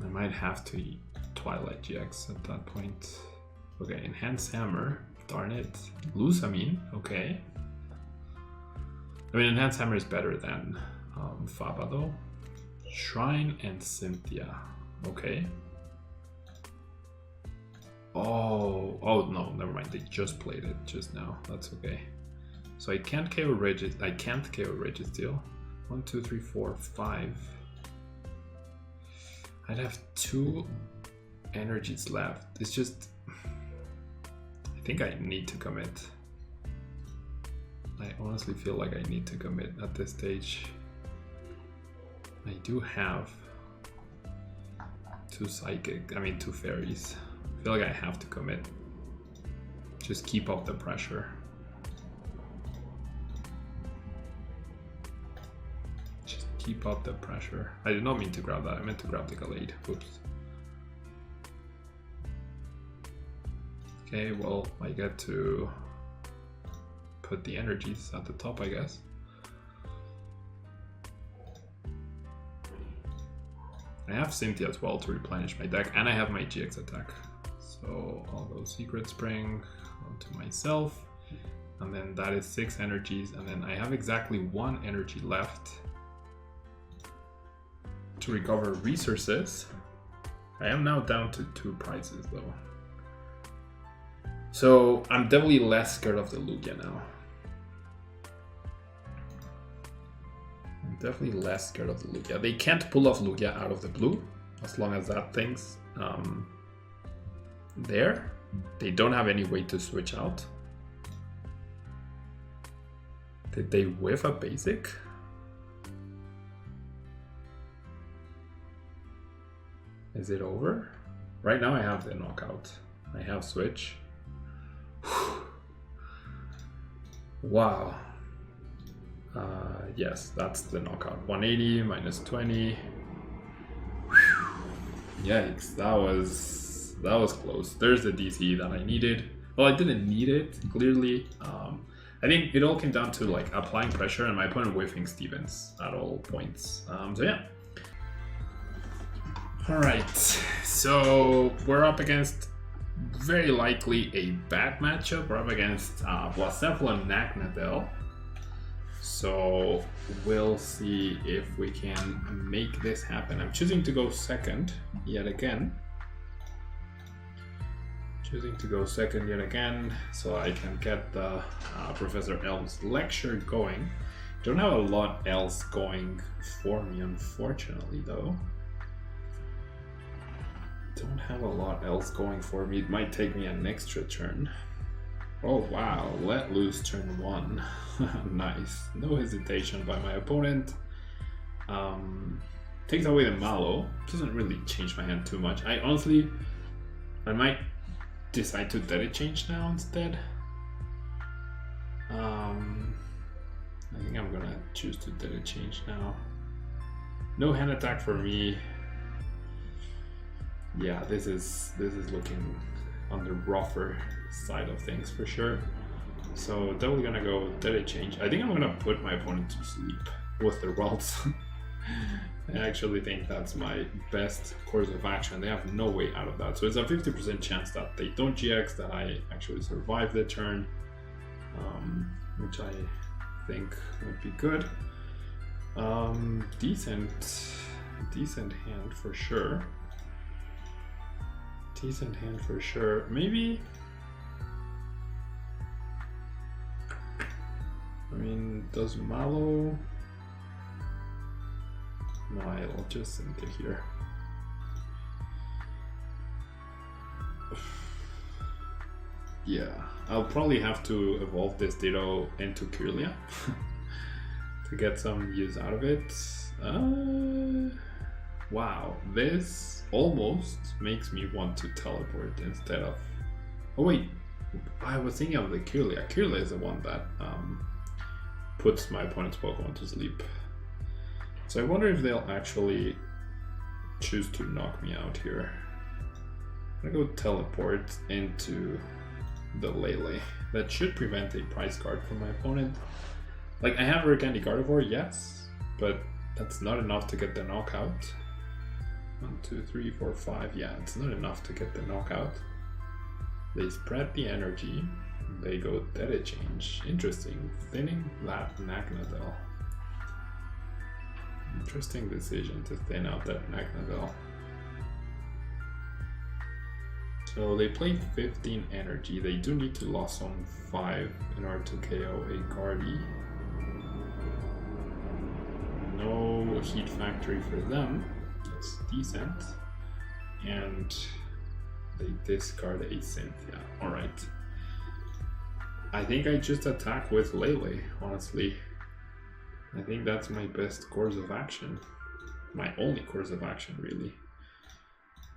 Speaker 1: I might have to Twilight GX at that point. Okay, Enhanced Hammer, darn it. Lusamine, okay. I mean, Enhanced Hammer is better than Faba though. Shrine and Cynthia, okay. Oh no, never mind. They just played it just now. That's okay. So I can't KO Registeel. 1, 2, 3, 4, 5. I'd have 2 energies left. It's just, I think I need to commit. I honestly feel like I need to commit at this stage. I do have 2 2 fairies. I feel like I have to commit. Just keep up the pressure. Just keep up the pressure. I did not mean to grab that. I meant to grab the Gallade. Oops. Okay, well, I get to put the energies at the top, I guess. I have Cynthia as well to replenish my deck, and I have my GX attack. So I'll go Secret Spring onto myself, and then that is 6 energies, and then I have exactly 1 energy left to recover resources. I am now down to 2 prizes though. So I'm definitely less scared of the Lugia now. I'm definitely less scared of the Lugia. They can't pull off Lugia out of the blue as long as that thing's there. They don't have any way to switch out. Did they whiff a basic? Is it over? Right now I have the knockout. I have switch. Wow. Yes, that's the knockout. 180 minus 20. Yikes, that That was close. There's the DC that I needed. Well, I didn't need it, clearly. I think it all came down to like applying pressure and my opponent whiffing Stevens at all points. So yeah. Alright, so we're up against very likely a bad matchup. We're up against Blacephalon and Nagnadel. So we'll see if we can make this happen. I'm choosing to go second yet again. So I can get the Professor Elm's lecture going. Don't have a lot else going for me, unfortunately, though. Don't have a lot else going for me. It might take me an extra turn. Oh wow, let loose turn 1. Nice. No hesitation by my opponent. Takes away the Mallow. Doesn't really change my hand too much. I might decide to Dead Change now instead. I think I'm gonna choose to Dead Change now. No hand attack for me. Yeah, this is looking on the rougher side of things for sure. So definitely gonna go Dead Change. I think I'm gonna put my opponent to sleep with the Ralts. I actually think that's my best course of action. They have no way out of that. So it's a 50% chance that they don't GX, that I actually survive the turn, which I think would be good. Decent hand for sure. Maybe, I mean, does Mallow? No, I'll just send it here. Yeah, I'll probably have to evolve this Ditto into Kirlia to get some use out of it. Wow, this almost makes me want to teleport instead of... Oh wait, I was thinking of the Kirlia. Kirlia is the one that puts my opponent's Pokemon to sleep. So I wonder if they'll actually choose to knock me out here. I'm gonna go teleport into the Lele. That should prevent a prize card from my opponent. Like, I have Rare Candy Gardevoir, yes, but that's not enough to get the knockout. 1, 2, 3, 4, 5. Yeah, it's not enough to get the knockout. They spread the energy. They go Dead Change. Interesting. Thinning that Nagnadel. Interesting decision to thin out that Nagnadel. So they play 15 energy. They do need to loss on 5 in order to KO a Guardy. No Heat Factory for them. That's decent. And they discard a Cynthia. Alright. I think I just attack with Lele, honestly. I think that's my best course of action. My only course of action, really.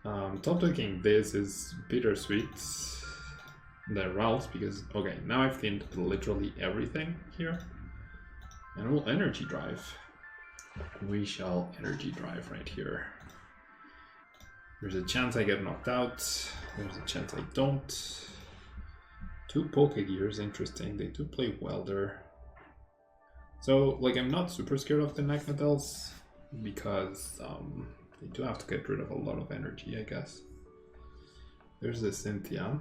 Speaker 1: Top decking this is bittersweet. The Ralts, because, okay, now I've thinned literally everything here. And we'll Energy Drive. We shall Energy Drive right here. There's a chance I get knocked out. There's a chance I don't. 2 Pokegears, interesting. They do play Welder. So, like, I'm not super scared of the Nagnadels because they do have to get rid of a lot of energy, I guess. There's the Cynthia.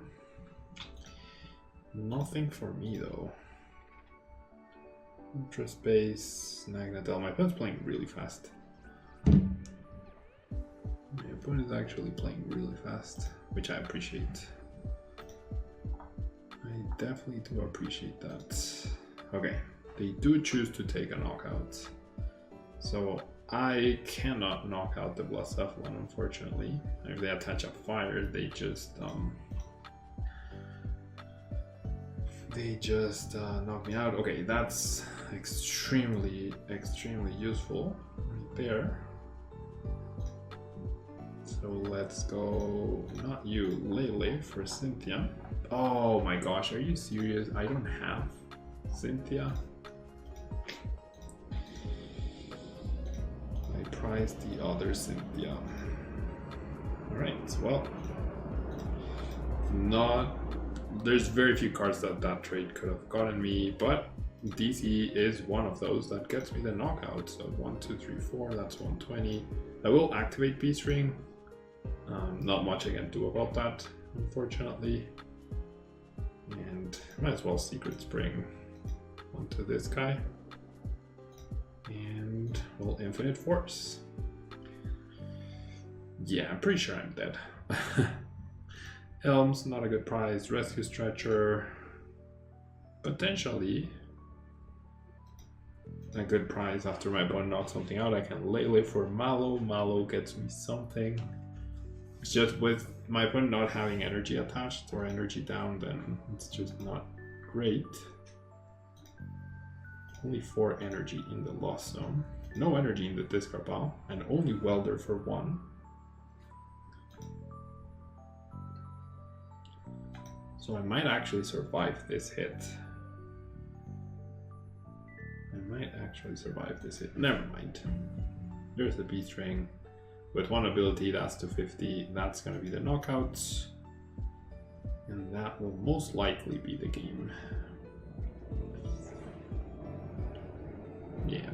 Speaker 1: Nothing for me, though. Ultra Space, Nagnadel. My opponent's playing really fast. My opponent is actually playing really fast, which I appreciate. I definitely do appreciate that. Okay, they do choose to take a knockout. So I cannot knock out the Blacephalon, unfortunately. If they attach a fire, they just knock me out. Okay, that's extremely useful right there. So let's go, not you, Lele for Cynthia. Oh my gosh, are you serious? I don't have Cynthia. I prized the other Cynthia. Alright, well, There's very few cards that trade could have gotten me, but DC is one of those that gets me the knockout. So 1, 2, 3, 4, that's 120. I will activate Beast Ring. Not much I can do about that, unfortunately. And might as well Secret Spring onto this guy. And well, Infinite Force. Yeah, I'm pretty sure I'm dead. Elms, not a good prize. Rescue Stretcher, potentially a good prize. After my opponent knocks something out, I can Lele for Mallow. Mallow gets me something. It's just with my opponent not having energy attached or energy down, then it's just not great. Only 4 energy in the lost zone. No energy in the discard pile, and only Welder for 1. So I might actually survive this hit. Never mind. There's the Beast Ring. With 1 ability, that's to 50. That's going to be the knockouts. And that will most likely be the game. Yeah.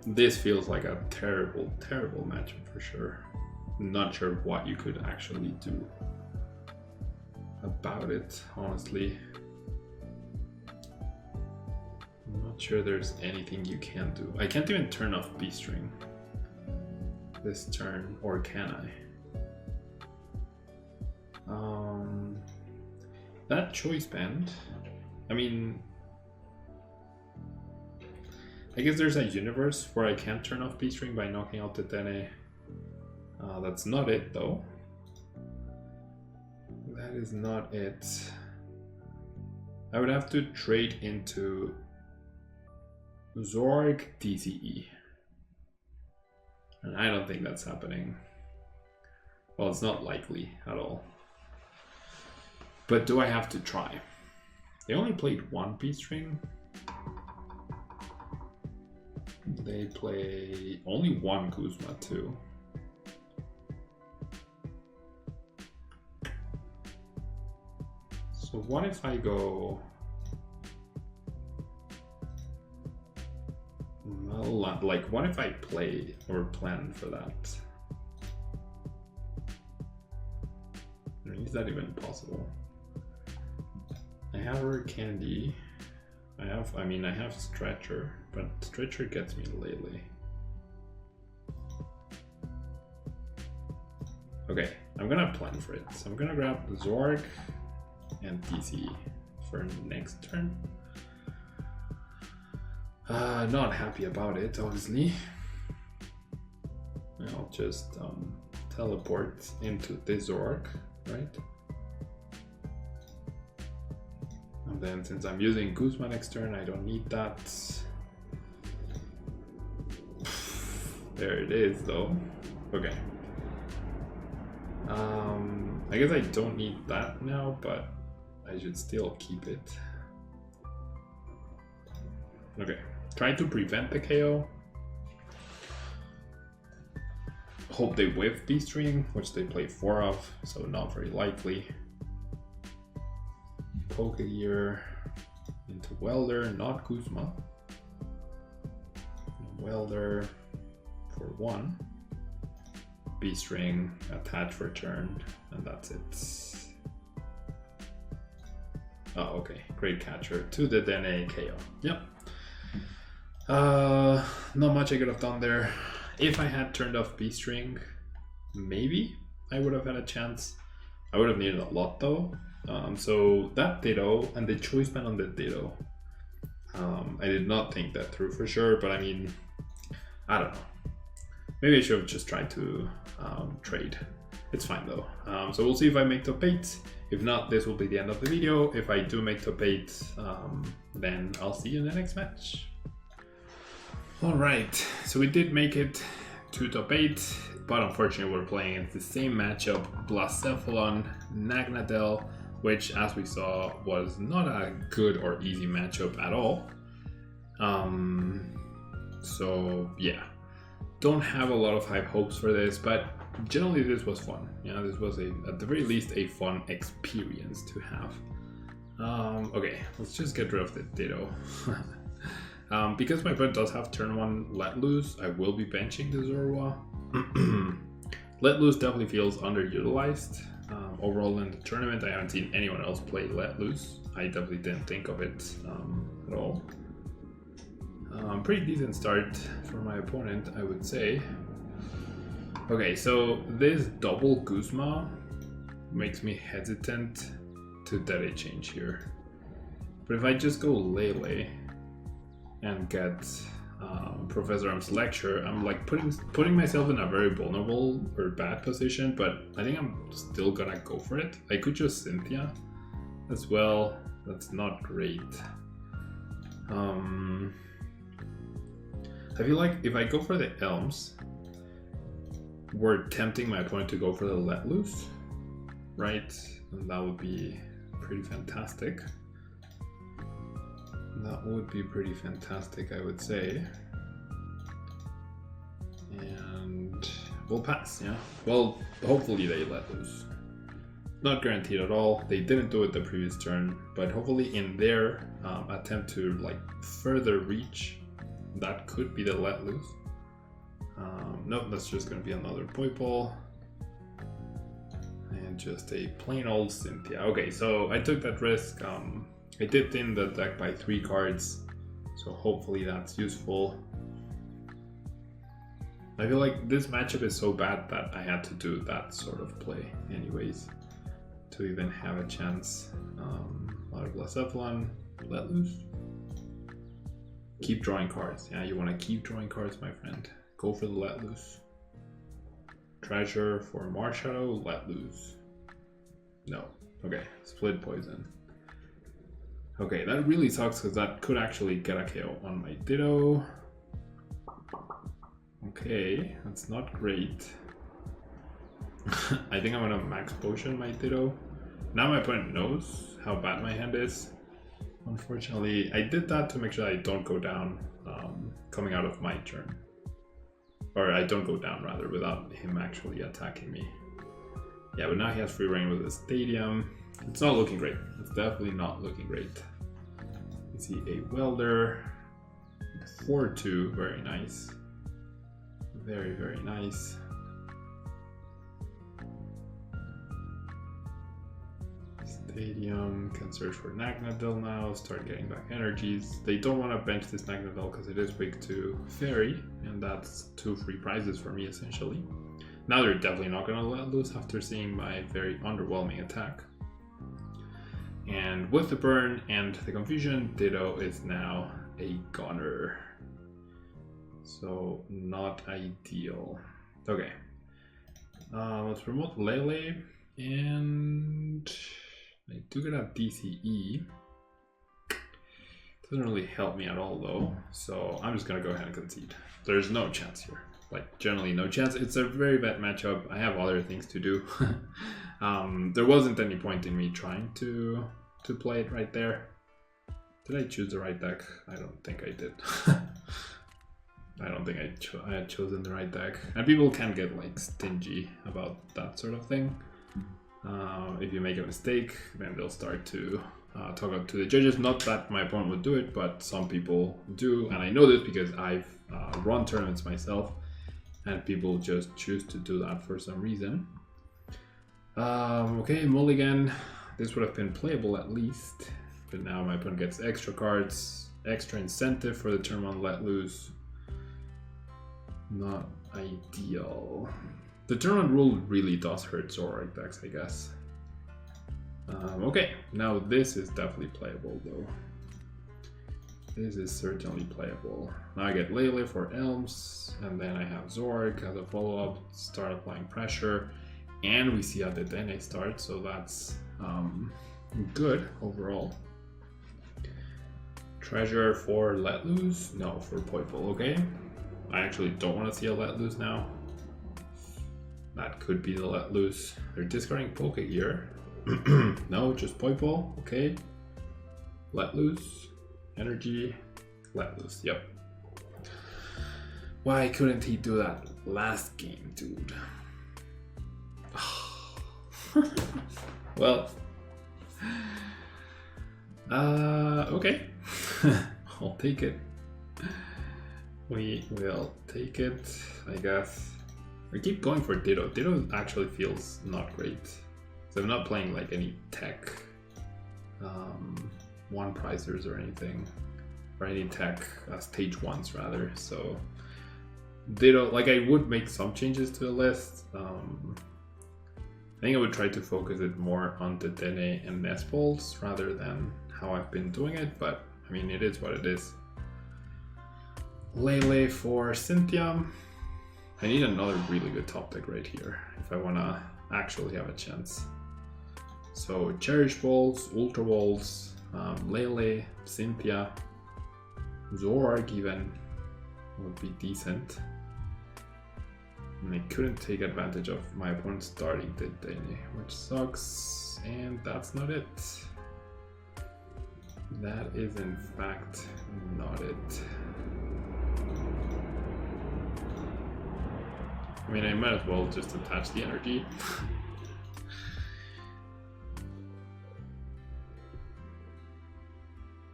Speaker 1: This feels like a terrible, terrible matchup for sure. I'm not sure what you could actually do about it, honestly. I'm not sure there's anything you can do. I can't even turn off Beast Ring this turn, or can I? That choice band, I mean, I guess there's a universe where I can't turn off Beast Ring by knocking out the Dene. That's not it though. That is not it. I would have to trade into Zorg DCE. And I don't think that's happening. Well, it's not likely at all. But do I have to try? They only played 1 Beast Ring. They play only 1 Guzma too. So what if I go like what if I play or plan for that? I mean, is that even possible? I have her Candy. I have Stretcher, but Stretcher gets me Lele. Okay, I'm gonna plan for it. So I'm gonna grab Zorg and DC for next turn. Not happy about it, obviously. I'll just teleport into this Zorg, right? And then since I'm using Guzma next turn, I don't need that. There it is though. Okay. I guess I don't need that now, but I should still keep it. Okay, try to prevent the KO. Hope they whiff Beast Ring, which they play 4 of, so not very likely. Pokegear into Welder, not Guzma. Welder for 1. Beast Ring, attach for turn, and that's it. Oh, okay. Great catcher to the Dene KO. Yep. Not much I could have done there. If I had turned off Beast Ring, maybe I would have had a chance. I would have needed a lot though. So that Ditto and the choice band on the Ditto, I did not think that through for sure, but I mean, I don't know. Maybe I should have just tried to trade. It's fine though. So we'll see if I make top 8. If not, this will be the end of the video. If I do make top 8, then I'll see you in the next match. Alright, so we did make it to top 8, but unfortunately we're playing against the same matchup, Blacephalon, Nagnadel, which as we saw was not a good or easy matchup at all. So yeah, don't have a lot of high hopes for this, but generally this was fun. Yeah, this was at the very least a fun experience to have. Okay, let's just get rid of the Ditto. Because my opponent does have turn 1 Let Loose, I will be benching the Zorua. Let Loose definitely feels underutilized. Overall in the tournament, I haven't seen anyone else play Let Loose. I definitely didn't think of it at all. Pretty decent start for my opponent, I would say. Okay, so this double Guzma makes me hesitant to Dede change here. But if I just go Lele and get Professor M's lecture, I'm like putting myself in a very vulnerable or bad position, but I think I'm still gonna go for it. I could just Cynthia as well. That's not great. I feel like if I go for the Elms, we're tempting my opponent to go for the Let Loose, right? And that would be pretty fantastic. That would be pretty fantastic, I would say. And we'll pass, yeah? Well, hopefully they Let Loose. Not guaranteed at all. They didn't do it the previous turn, but hopefully in their attempt to like further reach, that could be the Let Loose. Nope, that's just gonna be another Poipole. And just a plain old Cynthia. Okay, so I took that risk. I did thin the deck by 3 cards, so hopefully that's useful. I feel like this matchup is so bad that I had to do that sort of play anyways, to even have a chance. Water Blacephalon, Let Loose. Keep drawing cards. Yeah, you want to keep drawing cards, my friend. Go for the Let Loose. Treasure for Marshadow, Let Loose. No. Okay, Split Poison. Okay, that really sucks because that could actually get a KO on my Ditto. Okay, that's not great. I think I'm gonna Max Potion my Ditto. Now my opponent knows how bad my hand is. Unfortunately, I did that to make sure I don't go down coming out of my turn. Or I don't go down rather without him actually attacking me. Yeah, but now he has free reign with the Stadium. It's not looking great. It's definitely not looking great. You see a Welder. 4-2, very nice. Very, very nice. Stadium can search for Nagnadel now, start getting back energies. They don't want to bench this Nagnadel because it is weak to Fairy, and that's 2 free prizes for me essentially. Now they're definitely not going to let loose after seeing my very underwhelming attack. And with the burn and the confusion, Ditto is now a goner. So not ideal. Okay. Let's promote Lele, and I do get a DCE. Doesn't really help me at all though, so I'm just gonna go ahead and concede. There's no chance here. Like, generally no chance. It's a very bad matchup. I have other things to do. There wasn't any point in me trying to play it right there. Did I choose the right deck? I don't think I did. I don't think I had chosen the right deck. And people can get like stingy about that sort of thing. If you make a mistake, then they'll start to talk up to the judges. Not that my opponent would do it, but some people do. And I know this because I've run tournaments myself, and people just choose to do that for some reason. Okay, Mulligan. This would have been playable at least, but now my opponent gets extra cards, extra incentive for the turn 1 let loose. Not ideal. The turn 1 rule really does hurt Zoroark decks, I guess. Okay, now this is definitely playable though. This is certainly playable. Now I get Lele for Elms, and then I have Zoroark as a follow-up, start applying pressure, and we see how the Dene starts, so that's good overall. Treasure for Let Loose? No, for Poipole, okay. I actually don't want to see a Let Loose now. That could be the Let Loose. They're discarding Pokegear. No, just Poipole, okay. Let Loose, Energy, Let Loose, yep. Why couldn't he do that last game, dude? Well, okay. I'll take it. We will take it, I guess. I keep going for Ditto. Ditto actually feels not great. So I'm not playing like any tech one prizers or anything. Or any tech stage 1s rather. So Ditto, like I would make some changes to the list. I think I would try to focus it more on the Dene and Nespals rather than how I've been doing it, but I mean it is what it is. Lele for Cynthia. I need another really good top deck right here if I want to actually have a chance. So Cherish Balls, Ultra Balls, Lele, Cynthia, Zorg even would be decent. And I couldn't take advantage of my opponent starting the Dene, which sucks, and that's not it. That is in fact not it. I mean, I might as well just attach the energy.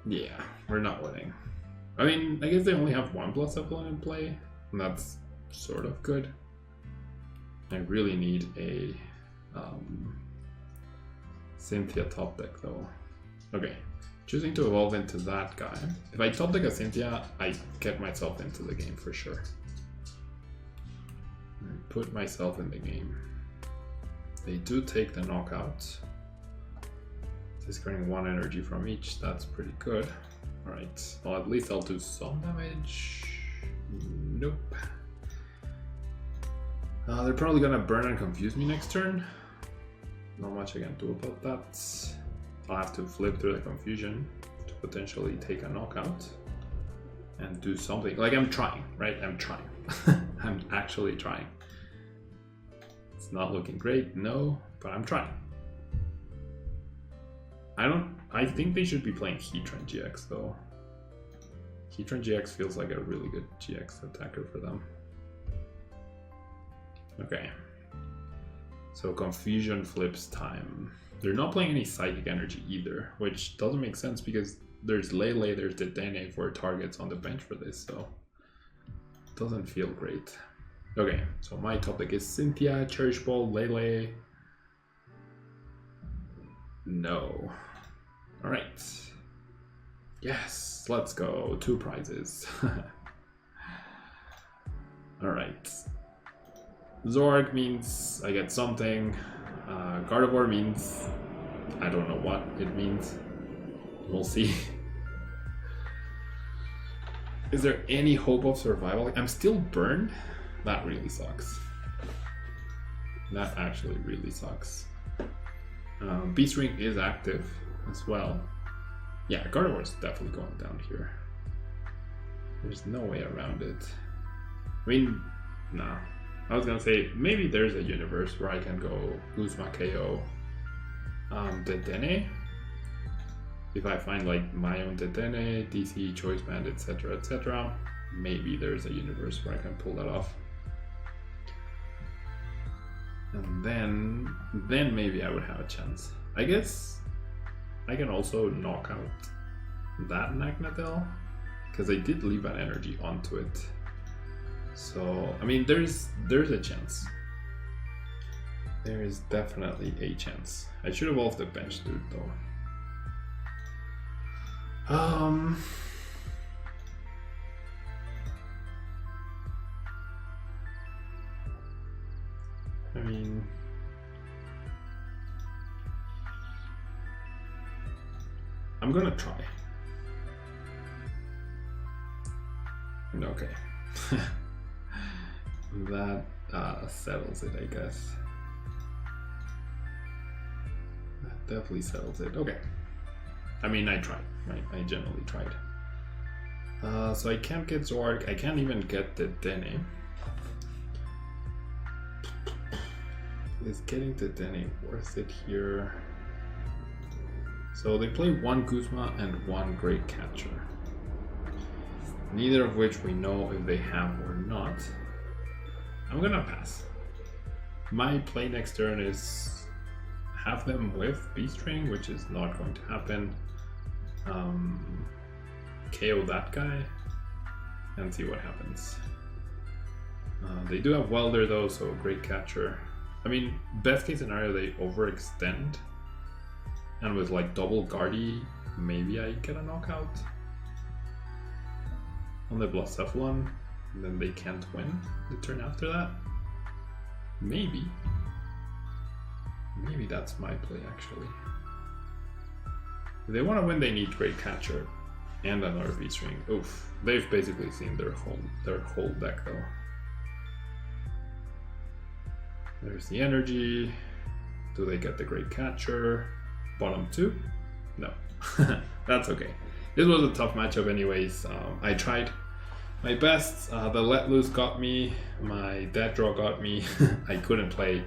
Speaker 1: Yeah, we're not winning. I mean, I guess they only have 1+ Evelyn in play, and that's sort of good. I really need a Cynthia top deck though. Okay, choosing to evolve into that guy. If I top deck a Cynthia, I get myself into the game for sure. I put myself in the game. They do take the knockout. Discarding 1 energy from each, that's pretty good. Alright, well at least I'll do some damage. Nope. They're probably gonna burn and confuse me next turn. Not much I can do about that. I'll have to flip through the confusion to potentially take a knockout and do something. Like I'm trying, right? I'm trying. I'm actually trying. It's not looking great, no, but I'm trying. I think they should be playing Heatran GX though. Heatran GX feels like a really good GX attacker for them. Okay. So confusion flips time. They're not playing any psychic energy either, which doesn't make sense because there's Lele, there's the Dene for targets on the bench for this, so it doesn't feel great. Okay, so my topic is Cynthia, Cherish Ball, Lele. No. Alright. Yes, let's go. 2 prizes. Alright. Zorg means I get something. Gardevoir means I don't know what it means. We'll see. Is there any hope of survival? I'm still burned? That really sucks. That actually really sucks. Beast Ring is active as well. Yeah, Gardevoir is definitely going down here. There's no way around it. I mean, nah. I was gonna say, maybe there's a universe where I can go Uzma KO Dedenne. If I find like my own Dedenne, DC, Choice Band, etc, etc. Maybe there's a universe where I can pull that off. And then maybe I would have a chance. I guess I can also knock out that Nagnadel, because I did leave an energy onto it. So, I mean, there's a chance. There is definitely a chance. I should evolve the bench dude though. I mean, I'm gonna try. Okay. That settles it, I guess. That definitely settles it. Okay. I mean, I tried, right? I generally tried. So I can't get Zorg. I can't even get the Dene. Is getting the Dene worth it here? So they play 1 Guzma and 1 Great Catcher. Neither of which we know if they have or not. I'm gonna pass. My play next turn is have them with B-String, which is not going to happen. KO that guy and see what happens. They do have Welder though, so great catcher. I mean, best case scenario, they overextend, and with like double Guardy, maybe I get a knockout on the Blacephalon, and then they can't win the turn after that. Maybe that's my play actually. If they want to win, they need great catcher and another V-String. Oof, they've basically seen their whole deck though. There's the energy. Do they get the great catcher? Bottom two? No. That's okay. This was a tough matchup anyways. I tried my best. The let loose got me. My dead draw got me. I couldn't play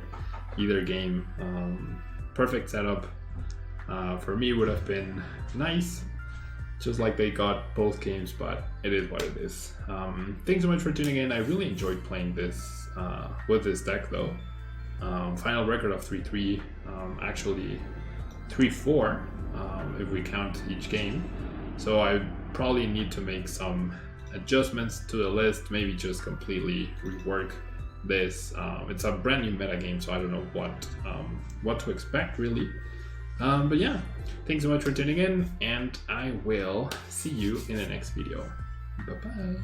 Speaker 1: either game. Perfect setup for me would have been nice. Just like they got both games, but it is what it is. Thanks so much for tuning in. I really enjoyed playing this with this deck though. Final record of 3-3, actually 3-4 if we count each game. So I probably need to make some adjustments to the list, maybe just completely rework this. It's a brand new meta game, so I don't know what to expect really. But yeah, thanks so much for tuning in, and I will see you in the next video. Bye bye.